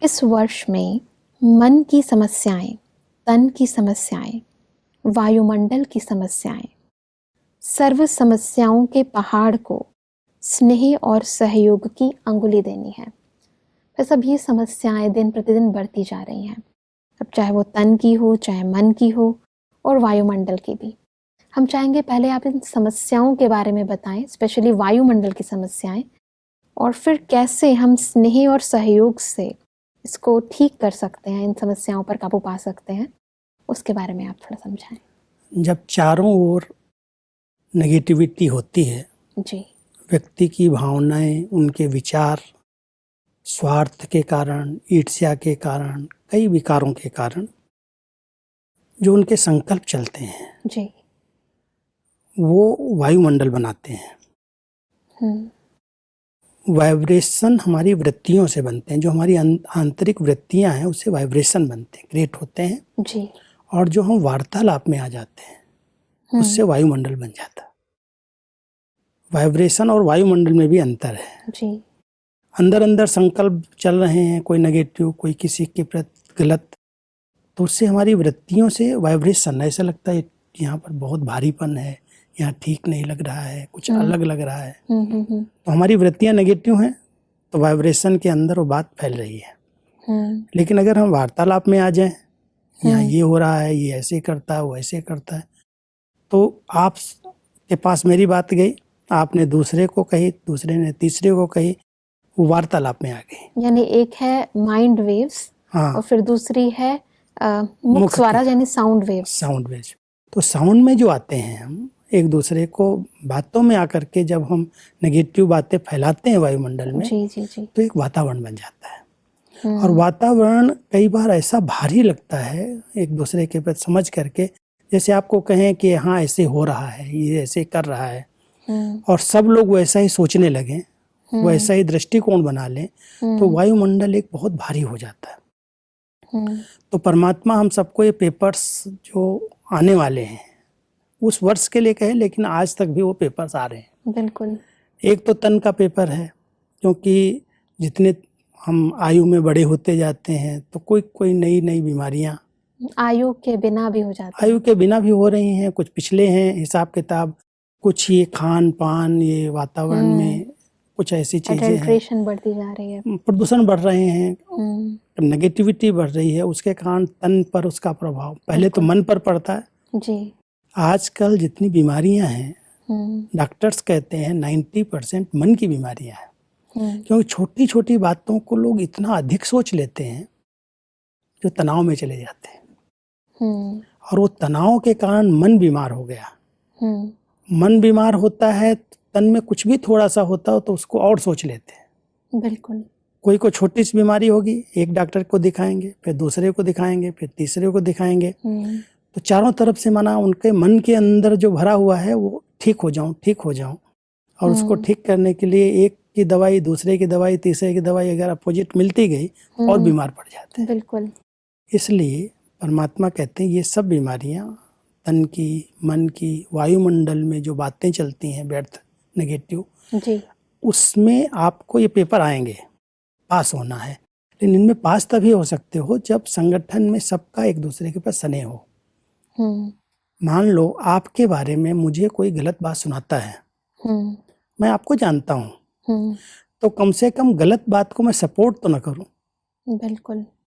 इस वर्ष में मन की समस्याएं, तन की समस्याएं, वायुमंडल की समस्याएं, सर्व समस्याओं के पहाड़ को स्नेह और सहयोग की अंगुली देनी है। बस अब ये समस्याएं दिन प्रतिदिन बढ़ती जा रही हैं। अब चाहे वो तन की हो, चाहे मन की हो और वायुमंडल की भी। हम चाहेंगे पहले आप इन समस्याओं के बारे में बताएं, स्पेशली वायुमंडल की समस्याएं, और फिर कैसे हम स्नेह और सहयोग से इसको ठीक कर सकते हैं, इन समस्याओं पर काबू पा सकते हैं, उसके बारे में आप थोड़ा समझाएं। जब चारों ओर नेगेटिविटी होती है, जी। व्यक्ति की भावनाएं, उनके विचार, स्वार्थ के कारण, ईर्ष्या के कारण, कई विकारों के कारण जो उनके संकल्प चलते हैं जी। वो वायुमंडल बनाते हैं। वाइब्रेशन हमारी वृत्तियों से बनते हैं। जो हमारी आंतरिक वृत्तियां हैं उससे वाइब्रेशन बनते हैं, क्रिएट होते हैं जी। और जो हम वार्तालाप में आ जाते हैं उससे वायुमंडल बन जाता है। वाइब्रेशन और वायुमंडल में भी अंतर है। जी। अंदर अंदर संकल्प चल रहे हैं, कोई नेगेटिव, कोई किसी के प्रति गलत, तो उससे हमारी वृत्तियों से वाइब्रेशन, ऐसा लगता है यहाँ पर बहुत भारीपन है, यहाँ ठीक नहीं लग रहा है, कुछ अलग लग रहा है। तो हमारी वृत्तियां नेगेटिव हैं तो वाइब्रेशन के अंदर वो बात फैल रही है। लेकिन अगर हम वार्तालाप में आ जाएं, यहाँ ये हो रहा है, ये ऐसे करता है, वो ऐसे करता है, तो आप के पास मेरी बात गई, आपने दूसरे को कही, दूसरे ने तीसरे को कही, वो वार्तालाप में आ गई। यानी एक है माइंड वेव्स, हाँ, और फिर दूसरी है मुख स्वारा यानी साउंड वेव्स। Sound waves. तो साउंड में जो आते हैं, हम एक दूसरे को बातों में आकर के जब हम नेगेटिव बातें फैलाते हैं वायुमंडल में, जी जी जी, तो एक वातावरण बन जाता है। और वातावरण कई बार ऐसा भारी लगता है एक दूसरे के प्रति समझ करके, जैसे आपको कहें कि हाँ ऐसे हो रहा है, ये ऐसे कर रहा है, और सब लोग वैसा ही सोचने लगें, वैसा ही दृष्टिकोण बना लें, तो वायुमंडल एक बहुत भारी हो जाता है। तो परमात्मा हम सबको ये पेपर्स जो आने वाले हैं उस वर्ष के लिए कहे, लेकिन आज तक भी वो पेपर्स आ रहे हैं। बिल्कुल। एक तो तन का पेपर है, क्योंकि जितने हम आयु में बड़े होते जाते हैं तो कोई कोई नई नई बीमारियां आयु के बिना भी हो जाती हैं। आयु के बिना भी हो रही हैं। कुछ पिछले हैं हिसाब किताब, कुछ ये खान पान, ये वातावरण में कुछ ऐसी चीजें हैं, एडल्ट्रेशन बढ़ती जा रही है, प्रदूषण बढ़ रहे हैं, नेगेटिविटी बढ़ रही है, उसके कारण तन पर उसका प्रभाव पहले तो मन पर पड़ता है। जी। आजकल जितनी बीमारियां हैं, डॉक्टर्स कहते हैं 90% मन की बीमारियां हैं, क्योंकि छोटी छोटी बातों को लोग इतना अधिक सोच लेते हैं जो तनाव में चले जाते हैं, और वो तनाव के कारण मन बीमार हो गया। मन बीमार होता है, तन में कुछ भी थोड़ा सा होता हो तो उसको और सोच लेते हैं। बिल्कुल। कोई को छोटी सी बीमारी होगी, एक डॉक्टर को दिखाएंगे, फिर दूसरे को दिखाएंगे, फिर तीसरे को दिखाएंगे, तो चारों तरफ से माना उनके मन के अंदर जो भरा हुआ है वो ठीक हो जाऊं, ठीक हो जाऊं, और उसको ठीक करने के लिए एक की दवाई, दूसरे की दवाई, तीसरे की दवाई अगर अपोजिट मिलती गई और बीमार पड़ जाते हैं। बिल्कुल। इसलिए परमात्मा कहते हैं ये सब बीमारियां तन की, मन की, वायुमंडल में जो बातें चलती हैं व्यर्थ, नेगेटिव, जी, उसमें आपको ये पेपर आएंगे, पास होना है। लेकिन इनमें पास तभी हो सकते हो जब संगठन में सबका एक दूसरे के पास स्नेह हो। मान लो आपके बारे में मुझे कोई गलत बात सुनाता है, मैं आपको जानता हूँ, तो कम से कम गलत बात को मैं सपोर्ट तो न करूं। बिल्कुल।